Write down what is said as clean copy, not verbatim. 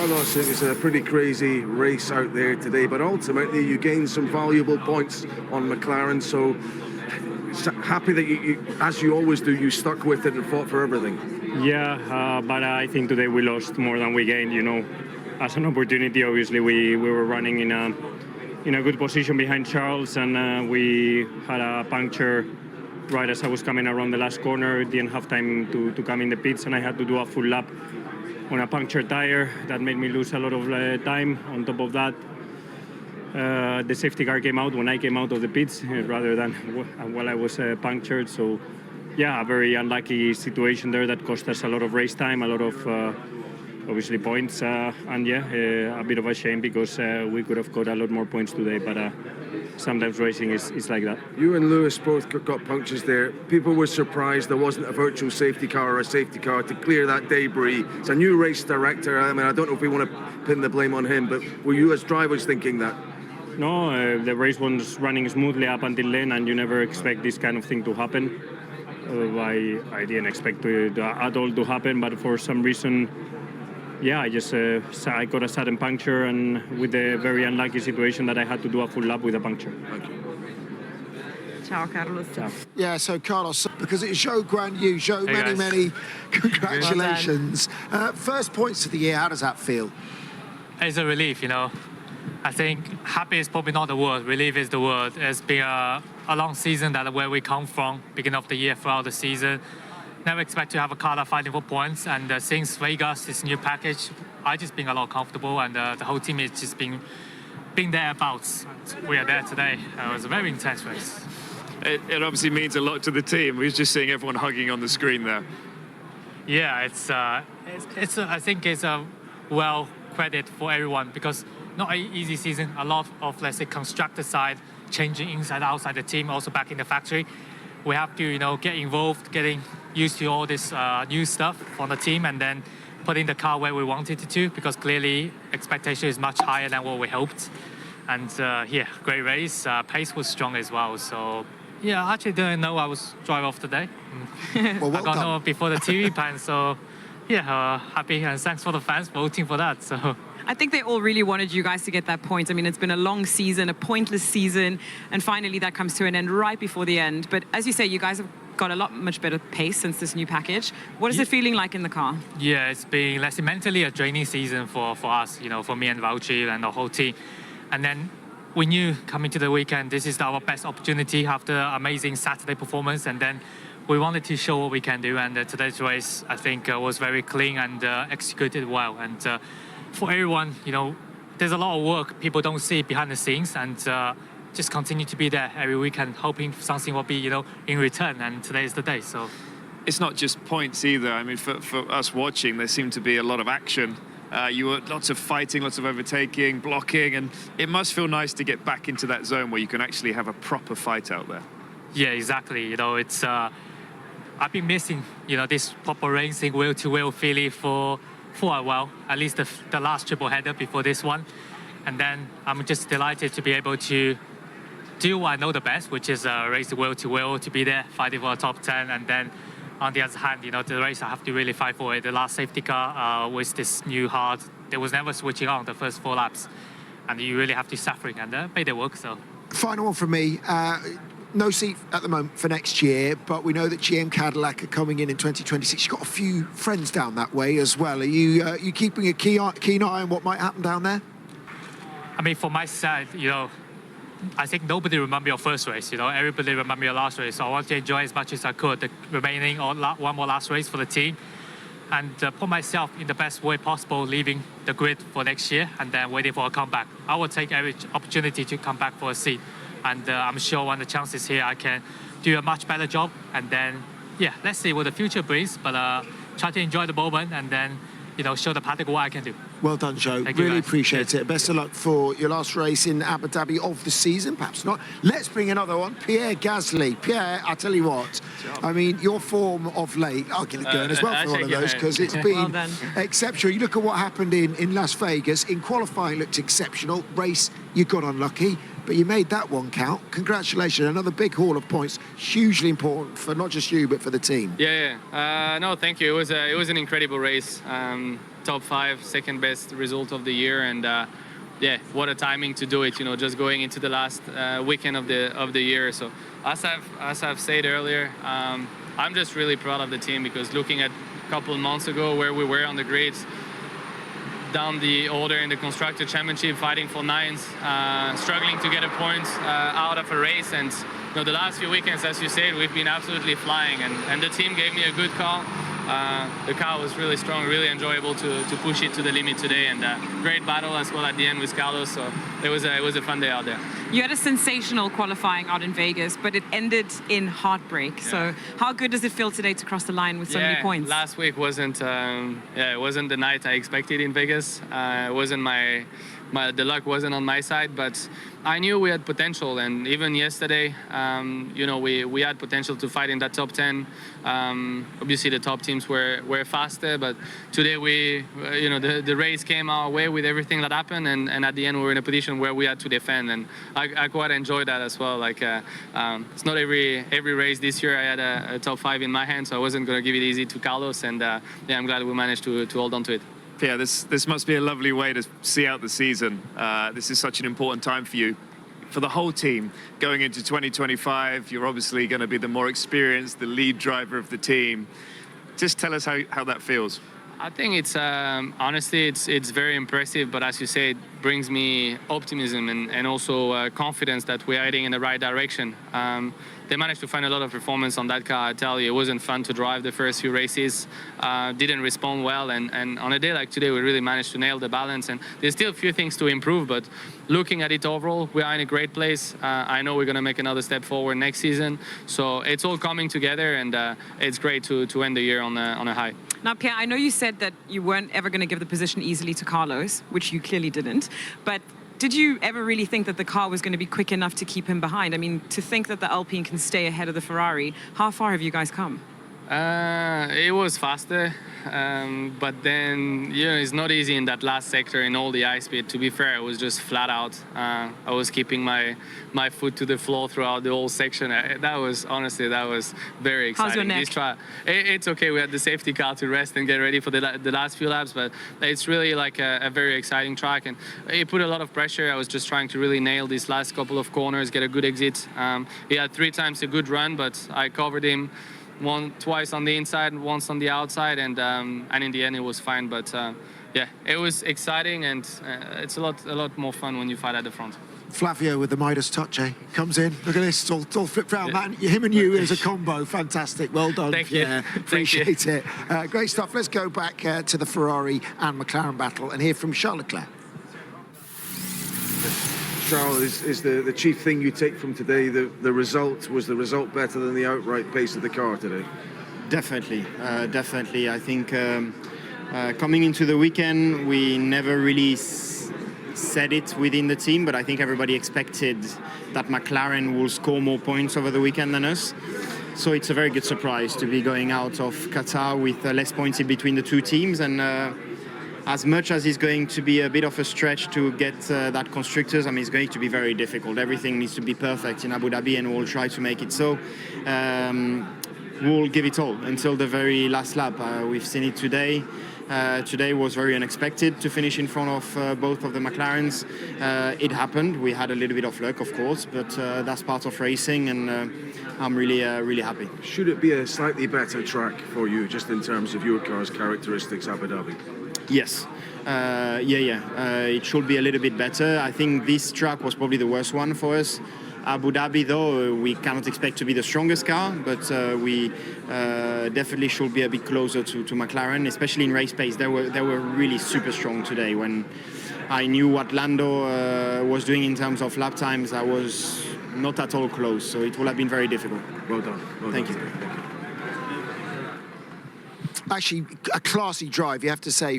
Carlos, it was a pretty crazy race out there today, but ultimately you gained some valuable points on McLaren, so happy that you, as you always do, you stuck with it and fought for everything. Yeah, but I think today we lost more than we gained, you know. As an opportunity, obviously, we were running in a good position behind Charles, and we had a puncture right as I was coming around the last corner. Didn't have time to come in the pits, and I had to do a full lap on a punctured tire. That made me lose a lot of time. On top of that, the safety car came out when I came out of the pits rather than while I was punctured. So, yeah, a very unlucky situation there that cost us a lot of race time, a lot of obviously points, and yeah, a bit of a shame because we could have got a lot more points today, but sometimes racing is like that. You and Lewis both got punctures there. People were surprised there wasn't a virtual safety car or a safety car to clear that debris. It's a new race director. I mean, I don't know if we want to pin the blame on him, but were you as drivers thinking that? No, the race was running smoothly up until then, and you never expect this kind of thing to happen. I didn't expect it at all to happen, but for some reason, yeah, I got a sudden puncture, and with the very unlucky situation that I had to do a full lap with a puncture. Thank you. Ciao, Carlos. Ciao. Yeah, so Carlos, because it's Zhou Guan Yu. Zhou, Hey, many congratulations. First points of the year, how does that feel? It's a relief, you know. I think happy is probably not the word, relief is the word. It's been a long season that where we come from, beginning of the year, throughout the season. Never expect to have a car that fighting for points, and since Vegas, this new package, I just been a lot comfortable, and the whole team is just been thereabouts. We are there today. It was a very intense race. It obviously means a lot to the team. We were just seeing everyone hugging on the screen there. Yeah, I think it's a well credit for everyone because not an easy season. A lot of, let's say, constructor side, changing inside, outside the team, also back in the factory. We have to, you know, get involved, getting used to all this new stuff from the team, and then putting the car where we wanted it to, because clearly expectation is much higher than what we hoped. And yeah, great race. Pace was strong as well. So yeah, I actually didn't know I was driver of the day. Well, I got know before the TV pan. So yeah, happy, and thanks for the fans voting for that. So. I think they all really wanted you guys to get that point. I mean, it's been a long season, a pointless season, and finally that comes to an end right before the end. But as you say, you guys have got a much better pace since this new package. What is it feeling like in the car? Yeah, it's been, let's say, mentally a draining season for us, you know, for me and Valtteri and the whole team. And then we knew coming to the weekend, this is our best opportunity after amazing Saturday performance. And then we wanted to show what we can do. And today's race, I think, was very clean and executed well. And for everyone, you know, there's a lot of work people don't see behind the scenes, and just continue to be there every weekend, hoping something will be, you know, in return. And today is the day. So it's not just points either. I mean, for us watching, there seemed to be a lot of action. You were lots of fighting, lots of overtaking, blocking, and it must feel nice to get back into that zone where you can actually have a proper fight out there. Yeah, exactly. You know, it's I've been missing, you know, this proper racing wheel-to-wheel feeling for a while, at least the last triple header before this one. And then I'm just delighted to be able to do what I know the best, which is race the wheel-to-wheel, to be there fighting for a top 10. And then on the other hand, you know, the race I have to really fight for it. The last safety car with this new hard, there was never switching on the first 4 laps, and you really have to suffering, and made it work. So final one from me. No seat at the moment for next year, but we know that GM Cadillac are coming in 2026. You've got a few friends down that way as well. Are you keeping a keen eye on what might happen down there? I mean, for my side, you know, I think nobody remember your first race. You know, everybody remember your last race. So I want to enjoy as much as I could the remaining or one more last race for the team, and put myself in the best way possible, leaving the grid for next year and then waiting for a comeback. I will take every opportunity to come back for a seat. And I'm sure when the chance is here, I can do a much better job. And then, yeah, let's see what the future brings. But try to enjoy the moment and then, you know, show the paddock what I can do. Well done, Zhou. Really appreciate it. Best of luck for your last race in Abu Dhabi of the season. Perhaps not. Let's bring another one. Pierre Gasly. Pierre, I tell you what, I mean, your form of late, I'll get it going as well for one of those, because it's been exceptional. You look at what happened in Las Vegas. In qualifying, looked exceptional. Race, you got unlucky, but you made that one count. Congratulations. Another big haul of points. Hugely important for not just you, but for the team. Yeah. No, thank you. It was an incredible race. top 5, second best result of the year, and yeah, what a timing to do it. You know, just going into the last weekend of the year. So as I've said earlier, I'm just really proud of the team, because looking at a couple of months ago where we were on the grids, down the order in the Constructor Championship, fighting for 9s, struggling to get a point out of a race. And you know, the last few weekends, as you said, we've been absolutely flying, and the team gave me a good call. The car was really strong, really enjoyable to push it to the limit today, and great battle as well at the end with Carlos. So it was a fun day out there. You had a sensational qualifying out in Vegas, but it ended in heartbreak. Yeah. So how good does it feel today to cross the line with so many points? Last week wasn't it wasn't the night I expected in Vegas. It wasn't the luck wasn't on my side, but I knew we had potential, and even yesterday, you know, we had potential to fight in that top 10. Obviously, the top teams were faster, but today you know, the race came our way with everything that happened, and at the end we were in a position where we had to defend, and I quite enjoyed that as well. Like it's not every race this year I had a top 5 in my hand, so I wasn't going to give it easy to Carlos, and yeah, I'm glad we managed to hold on to it. Yeah, this must be a lovely way to see out the season. This is such an important time for you, for the whole team. Going into 2025, you're obviously going to be the more experienced, the lead driver of the team. Just tell us how that feels. I think it's honestly it's very impressive, but as you say, it brings me optimism and also confidence that we're heading in the right direction. They managed to find a lot of performance on that car. I tell you, it wasn't fun to drive the first few races. Didn't respond well, and on a day like today, we really managed to nail the balance. And there's still a few things to improve, but looking at it overall, we are in a great place. I know we're going to make another step forward next season. So it's all coming together, and it's great to end the year on a high. Now, Pierre, I know you said that you weren't ever going to give the position easily to Carlos, which you clearly didn't, but did you ever really think that the car was going to be quick enough to keep him behind? I mean, to think that the Alpine can stay ahead of the Ferrari, how far have you guys come? It was faster, but then, you know, it's not easy in that last sector in all the high speed. To be fair, it was just flat out. I was keeping my foot to the floor throughout the whole section. That was very exciting. How's your neck? It's okay. We had the safety car to rest and get ready for the last few laps, but it's really like a very exciting track, and it put a lot of pressure. I was just trying to really nail these last couple of corners, get a good exit. He had 3 times a good run, but I covered him twice on the inside and once on the outside, and in the end it was fine. But yeah, it was exciting, and it's a lot more fun when you fight at the front. Flavio with the Midas touch, eh? Comes in. Look at this. It's all flipped around. Yeah. Man, him and you is a combo. Fantastic. Well done. Thank you. Appreciate it. Great stuff. Let's go back to the Ferrari and McLaren battle and hear from Charles Leclerc. Charles, is the chief thing you take from today the result? Was the result better than the outright pace of the car today? Definitely. I think coming into the weekend, we never really said it within the team, but I think everybody expected that McLaren will score more points over the weekend than us. So it's a very good surprise to be going out of Qatar with less points in between the two teams, and as much as it's going to be a bit of a stretch to get that constructors, I mean, it's going to be very difficult. Everything needs to be perfect in Abu Dhabi, and we'll try to make it so. We'll give it all until the very last lap. We've seen it today. Today was very unexpected to finish in front of both of the McLarens. It happened. We had a little bit of luck, of course, but that's part of racing, and I'm really happy. Should it be a slightly better track for you, just in terms of your car's characteristics, Abu Dhabi? Yes. It should be a little bit better. I think this track was probably the worst one for us. Abu Dhabi, though, we cannot expect to be the strongest car, but we definitely should be a bit closer to McLaren, especially in race pace. They were really super strong today. When I knew what Lando was doing in terms of lap times, I was not at all close, so it will have been very difficult. Well done. Thank you. Actually, a classy drive, you have to say,